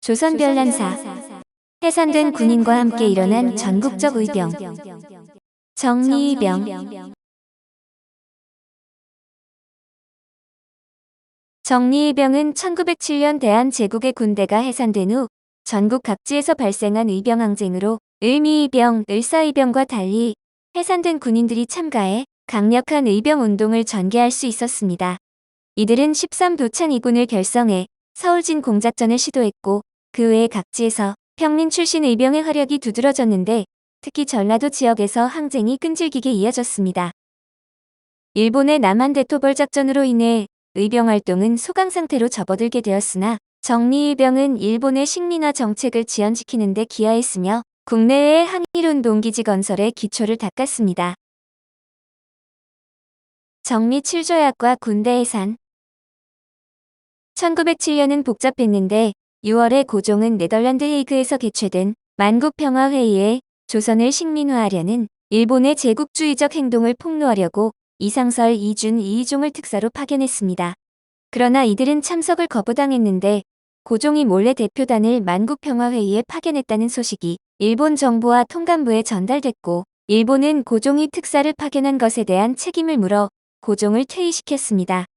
조선별난사. 해산된 군인과 함께 일어난 전국적 의병. 정리의병. 정리의병은 1907년 대한제국의 군대가 해산된 후 전국 각지에서 발생한 의병항쟁으로 을미의병, 을사의병과 달리 해산된 군인들이 참가해 강력한 의병운동을 전개할 수 있었습니다. 이들은 13도창2군을 결성해 서울진 공작전을 시도했고 그 외의 각지에서 평민 출신 의병의 화력이 두드러졌는데 특히 전라도 지역에서 항쟁이 끈질기게 이어졌습니다. 일본의 남한 대토벌 작전으로 인해 의병 활동은 소강 상태로 접어들게 되었으나 정리의병은 일본의 식민화 정책을 지연시키는 데 기여했으며 국내외의 항일운동 기지 건설에 기초를 닦았습니다. 정미 7조약과 군대 해산. 1907년은 복잡했는데 6월에 고종은 네덜란드 헤이그에서 개최된 만국평화회의에 조선을 식민화하려는 일본의 제국주의적 행동을 폭로하려고 이상설, 이준, 이희종을 특사로 파견했습니다. 그러나 이들은 참석을 거부당했는데 고종이 몰래 대표단을 만국평화회의에 파견했다는 소식이 일본 정부와 통감부에 전달됐고 일본은 고종이 특사를 파견한 것에 대한 책임을 물어 고종을 퇴위시켰습니다.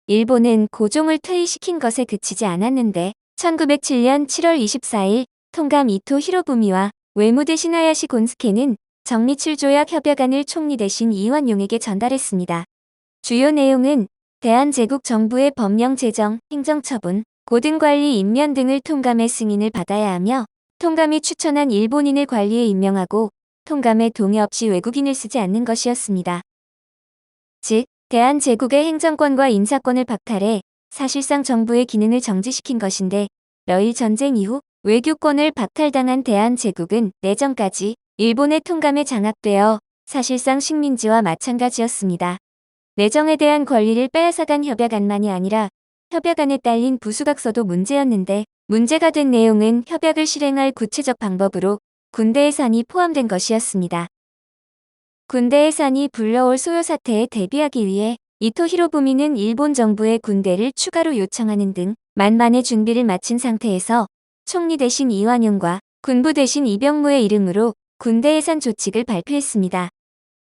일본은 고종을 퇴위시킨 것에 그치지 않았는데 1907년 7월 24일 통감 이토 히로부미와 외무대신 하야시 곤스케는 정미 7조약 협약안을 총리 대신 이완용에게 전달했습니다. 주요 내용은 대한제국 정부의 법령 제정, 행정처분, 고등관리 임면 등을 통감의 승인을 받아야 하며 통감이 추천한 일본인을 관리에 임명하고 통감에 동의 없이 외국인을 쓰지 않는 것이었습니다. 즉, 대한제국의 행정권과 인사권을 박탈해 사실상 정부의 기능을 정지시킨 것인데 러일 전쟁 이후 외교권을 박탈당한 대한제국은 내전까지 일본의 통감에 장악되어 사실상 식민지와 마찬가지였습니다. 내정에 대한 권리를 빼앗아간 협약안만이 아니라 협약안에 딸린 부수각서도 문제였는데 문제가 된 내용은 협약을 실행할 구체적 방법으로 군대 해산이 포함된 것이었습니다. 군대 해산이 불러올 소요 사태에 대비하기 위해 이토 히로부미는 일본 정부의 군대를 추가로 요청하는 등 만반의 준비를 마친 상태에서 총리 대신 이완용과 군부 대신 이병무의 이름으로 군대 해산 조칙을 발표했습니다.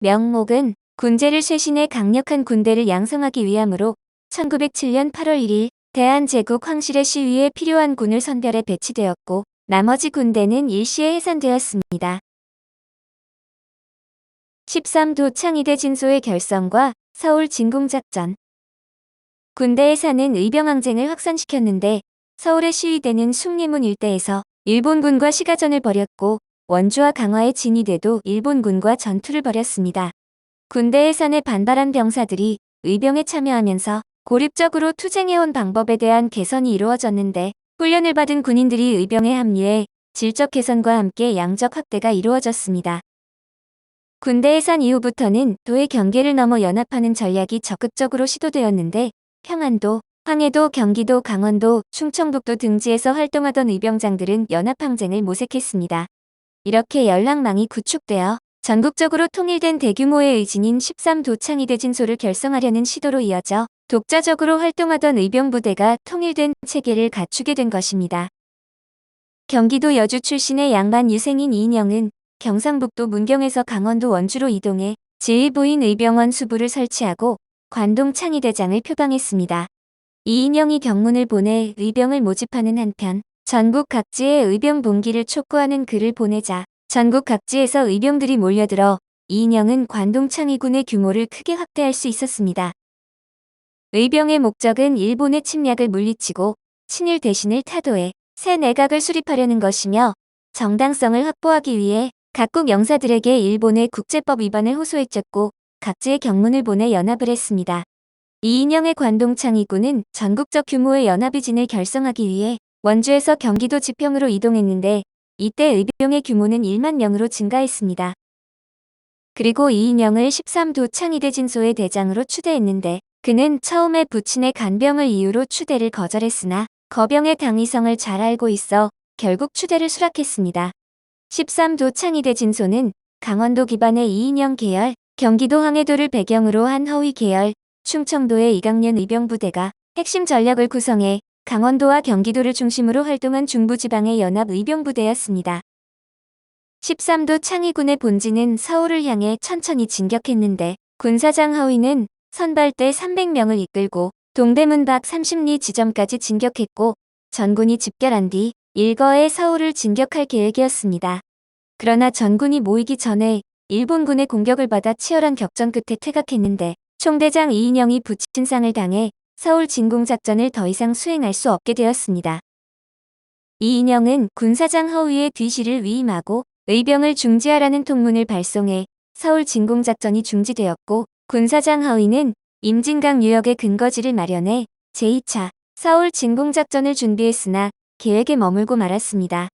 명목은 군제를 쇄신해 강력한 군대를 양성하기 위함으로 1907년 8월 1일 대한제국 황실의 시위에 필요한 군을 선별해 배치되었고 나머지 군대는 일시에 해산되었습니다. 13도 창의대 진소의 결성과 서울 진공작전. 군대 해산은 의병항쟁을 확산시켰는데 서울의 시위대는 숭례문 일대에서 일본군과 시가전을 벌였고 원주와 강화의 진위대도 일본군과 전투를 벌였습니다. 군대 해산에 반발한 병사들이 의병에 참여하면서 고립적으로 투쟁해온 방법에 대한 개선이 이루어졌는데 훈련을 받은 군인들이 의병에 합류해 질적 개선과 함께 양적 확대가 이루어졌습니다. 군대 해산 이후부터는 도의 경계를 넘어 연합하는 전략이 적극적으로 시도되었는데 평안도, 황해도, 경기도, 강원도, 충청북도 등지에서 활동하던 의병장들은 연합항쟁을 모색했습니다. 이렇게 연락망이 구축되어 전국적으로 통일된 대규모의 의진인 13도 창의대 진소를 결성하려는 시도로 이어져 독자적으로 활동하던 의병부대가 통일된 체계를 갖추게 된 것입니다. 경기도 여주 출신의 양반 유생인 이인영은 경상북도 문경에서 강원도 원주로 이동해 제2부인 의병원 수부를 설치하고 관동 창의대장을 표방했습니다. 이인영이 경문을 보내 의병을 모집하는 한편 전국 각지에 의병 봉기를 촉구하는 글을 보내자 전국 각지에서 의병들이 몰려들어 이인영은 관동 창의군의 규모를 크게 확대할 수 있었습니다. 의병의 목적은 일본의 침략을 물리치고 친일 대신을 타도해 새 내각을 수립하려는 것이며 정당성을 확보하기 위해 각국 영사들에게 일본의 국제법 위반을 호소했었고 각지에 경문을 보내 연합을 했습니다. 이인영의 관동 창의군은 전국적 규모의 연합의진을 결성하기 위해 원주에서 경기도 지평으로 이동했는데 이때 의병의 규모는 1만 명으로 증가했습니다. 그리고 이인영을 13도 창의대 진소의 대장으로 추대했는데 그는 처음에 부친의 간병을 이유로 추대를 거절했으나 거병의 당위성을 잘 알고 있어 결국 추대를 수락했습니다. 13도 창의대 진소는 강원도 기반의 이인영 계열, 경기도 황해도를 배경으로 한 허위 계열, 충청도의 이강년 의병부대가 핵심 전력을 구성해 강원도와 경기도를 중심으로 활동한 중부지방의 연합의병부대였습니다. 13도 창의군의 본진은 서울을 향해 천천히 진격했는데 군사장 허위는 선발대 300명을 이끌고 동대문 밖 30리 지점까지 진격했고 전군이 집결한 뒤 일거에 서울을 진격할 계획이었습니다. 그러나 전군이 모이기 전에 일본군의 공격을 받아 치열한 격전 끝에 퇴각했는데 총대장 이인영이 부친상을 당해 서울 진공작전을 더 이상 수행할 수 없게 되었습니다. 이인영은 군사장 허위의 뒤시를 위임하고 의병을 중지하라는 통문을 발송해 서울 진공작전이 중지되었고 군사장 허위는 임진강 유역의 근거지를 마련해 제2차 서울 진공작전을 준비했으나 계획에 머물고 말았습니다.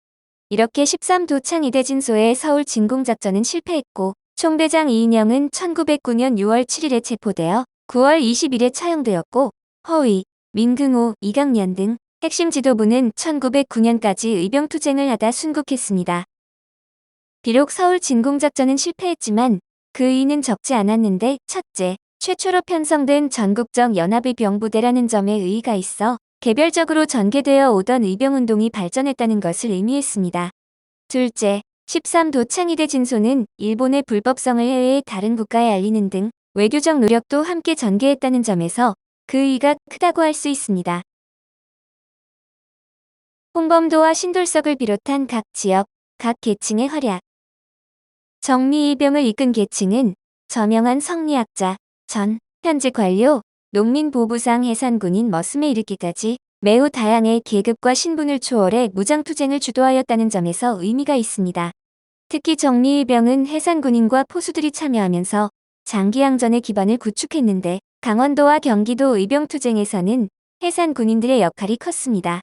이렇게 13도 창의대 진소의 서울 진공작전은 실패했고 총대장 이인영은 1909년 6월 7일에 체포되어 9월 20일에 차용되었고 허위, 민근호, 이강년 등 핵심 지도부는 1909년까지 의병투쟁을 하다 순국했습니다. 비록 서울 진공작전은 실패했지만 그 의의는 적지 않았는데 첫째, 최초로 편성된 전국적 연합의병부대라는 점에 의의가 있어 개별적으로 전개되어 오던 의병운동이 발전했다는 것을 의미했습니다. 둘째, 13도 창의대 진소는 일본의 불법성을 해외의 다른 국가에 알리는 등 외교적 노력도 함께 전개했다는 점에서 그 의의가 크다고 할 수 있습니다. 홍범도와 신돌석을 비롯한 각 지역, 각 계층의 활약. 정리의병을 이끈 계층은 저명한 성리학자, 현직 관료, 농민보부상 해산군인 머슴에 이르기까지 매우 다양의 계급과 신분을 초월해 무장투쟁을 주도하였다는 점에서 의미가 있습니다. 특히 정리의병은 해산군인과 포수들이 참여하면서 장기항전의 기반을 구축했는데 강원도와 경기도 의병투쟁에서는 해산군인들의 역할이 컸습니다.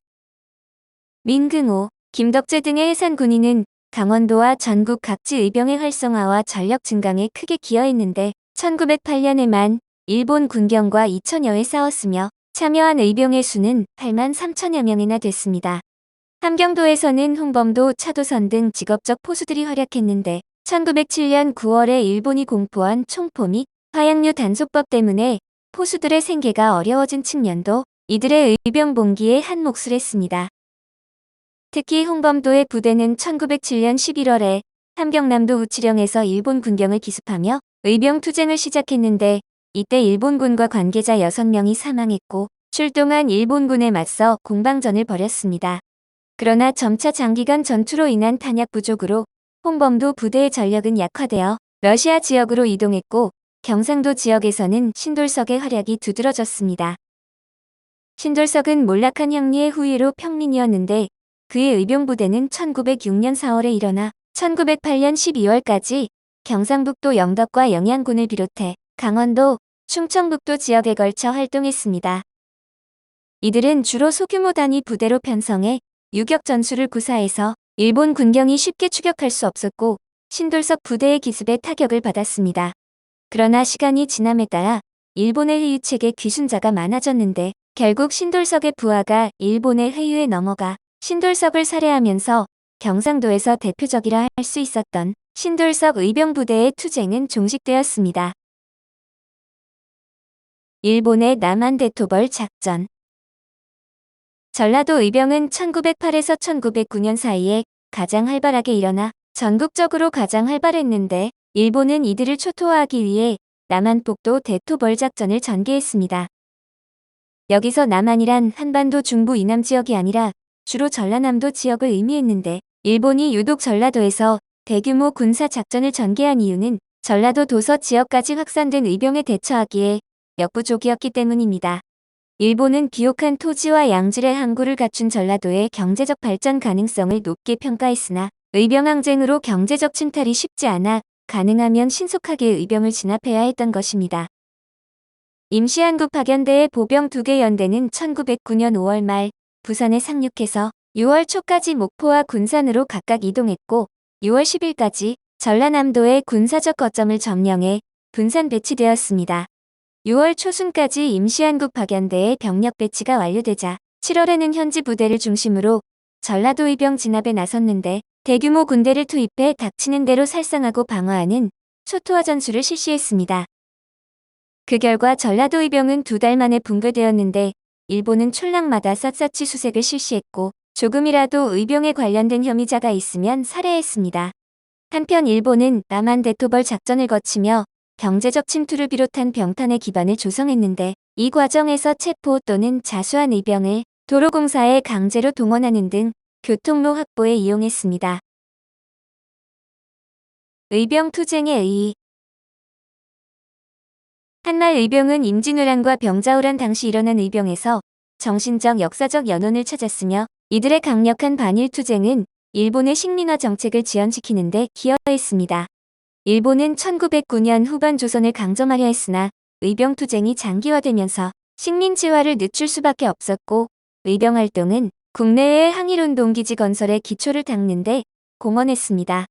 민근호, 김덕재 등의 해산군인은 강원도와 전국 각지 의병의 활성화와 전력 증강에 크게 기여했는데 1908년에만 일본 군경과 2천여 회 싸웠으며 참여한 의병의 수는 8만 3천여 명이나 됐습니다. 함경도에서는 홍범도, 차도선 등 직업적 포수들이 활약했는데 1907년 9월에 일본이 공포한 총포 및 화약류 단속법 때문에 포수들의 생계가 어려워진 측면도 이들의 의병 봉기에 한 몫을 했습니다. 특히 홍범도의 부대는 1907년 11월에 함경남도 우치령에서 일본 군경을 기습하며 의병 투쟁을 시작했는데 이때 일본군과 관계자 6명이 사망했고 출동한 일본군에 맞서 공방전을 벌였습니다. 그러나 점차 장기간 전투로 인한 탄약 부족으로 홍범도 부대의 전력은 약화되어 러시아 지역으로 이동했고 경상도 지역에서는 신돌석의 활약이 두드러졌습니다. 신돌석은 몰락한 형리의 후예로 평민이었는데 그의 의병부대는 1906년 4월에 일어나 1908년 12월까지 경상북도 영덕과 영양군을 비롯해 강원도, 충청북도 지역에 걸쳐 활동했습니다. 이들은 주로 소규모 단위 부대로 편성해 유격 전술을 구사해서 일본 군경이 쉽게 추격할 수 없었고 신돌석 부대의 기습에 타격을 받았습니다. 그러나 시간이 지남에 따라 일본의 회유책에 귀순자가 많아졌는데 결국 신돌석의 부하가 일본의 회유에 넘어가 신돌석을 살해하면서 경상도에서 대표적이라 할 수 있었던 신돌석 의병부대의 투쟁은 종식되었습니다. 일본의 남한 대토벌 작전. 전라도 의병은 1908에서 1909년 사이에 가장 활발하게 일어나 전국적으로 가장 활발했는데 일본은 이들을 초토화하기 위해 남한폭도 대토벌 작전을 전개했습니다. 여기서 남한이란 한반도 중부 이남 지역이 아니라 주로 전라남도 지역을 의미했는데 일본이 유독 전라도에서 대규모 군사 작전을 전개한 이유는 전라도 도서 지역까지 확산된 의병에 대처하기에 역부족이었기 때문입니다. 일본은 비옥한 토지와 양질의 항구를 갖춘 전라도의 경제적 발전 가능성을 높게 평가했으나 의병항쟁으로 경제적 침탈이 쉽지 않아 가능하면 신속하게 의병을 진압해야 했던 것입니다. 임시한국 파견대의 보병 2개 연대는 1909년 5월 말 부산에 상륙해서 6월 초까지 목포와 군산으로 각각 이동했고 6월 10일까지 전라남도의 군사적 거점을 점령해 분산 배치되었습니다. 6월 초순까지 임시한국 파견대의 병력 배치가 완료되자 7월에는 현지 부대를 중심으로 전라도 의병 진압에 나섰는데 대규모 군대를 투입해 닥치는 대로 살상하고 방어하는 초토화 전술을 실시했습니다. 그 결과 전라도 의병은 2달 만에 붕괴되었는데 일본은 촌락마다 샅샅이 수색을 실시했고 조금이라도 의병에 관련된 혐의자가 있으면 살해했습니다. 한편 일본은 남한 대토벌 작전을 거치며 경제적 침투를 비롯한 병탄의 기반을 조성했는데 이 과정에서 체포 또는 자수한 의병을 도로공사에 강제로 동원하는 등 교통로 확보에 이용했습니다. 의병 투쟁의 의의. 한날 의병은 임진왜란과 병자호란 당시 일어난 의병에서 정신적 역사적 연원을 찾았으며 이들의 강력한 반일 투쟁은 일본의 식민화 정책을 지연시키는 데 기여했습니다. 일본은 1909년 후반 조선을 강점하려 했으나 의병 투쟁이 장기화되면서 식민지화를 늦출 수밖에 없었고 의병 활동은 국내외의 항일운동 기지 건설에 기초를 닦는 데 공헌했습니다.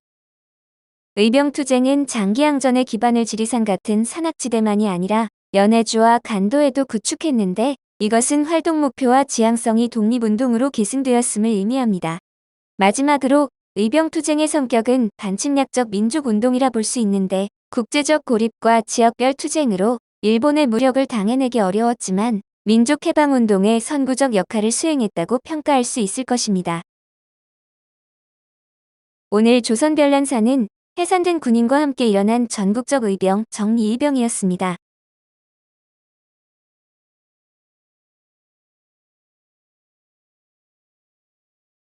의병 투쟁은 장기항전의 기반을 지리산 같은 산악지대만이 아니라 연해주와 간도에도 구축했는데 이것은 활동 목표와 지향성이 독립운동으로 계승되었음을 의미합니다. 마지막으로 의병 투쟁의 성격은 반침략적 민족운동이라 볼 수 있는데 국제적 고립과 지역별 투쟁으로 일본의 무력을 당해내기 어려웠지만 민족해방운동의 선구적 역할을 수행했다고 평가할 수 있을 것입니다. 오늘 조선별난사는 해산된 군인과 함께 일어난 전국적 의병 정리의병이었습니다.